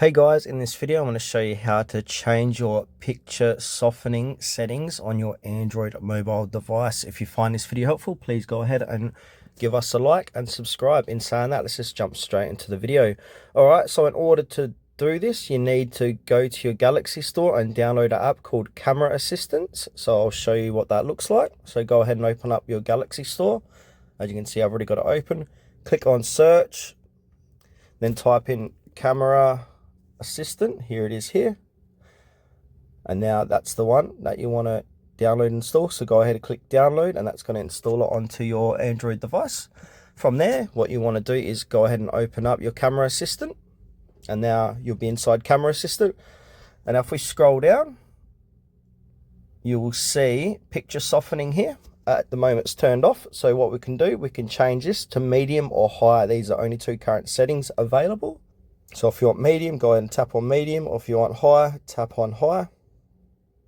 Hey guys, in this video I'm going to show you how to change your picture softening settings on your Android mobile device. If you find this video helpful, please go ahead and give us a like and subscribe. In saying that, let's just jump straight into the video. Alright, so in order to do this, you need to go to your Galaxy Store and download an app called Camera Assistant. So I'll show you what that looks like. So go ahead and open up your Galaxy Store. As you can see, I've already got it open. Click on search, then type in Camera Assistant. Here it is here, and now that's the one that you want to download and install. So go ahead and click download, and that's going to install it onto your Android device. From there, what you want to do is go ahead and open up your Camera Assistant, and now you'll be inside Camera Assistant. And if we scroll down, you will see picture softening here. At the moment it's turned off, so what we can do, we can change this to medium or high. These are only two current settings available. So if you want medium, go ahead and tap on medium, or if you want high, tap on high.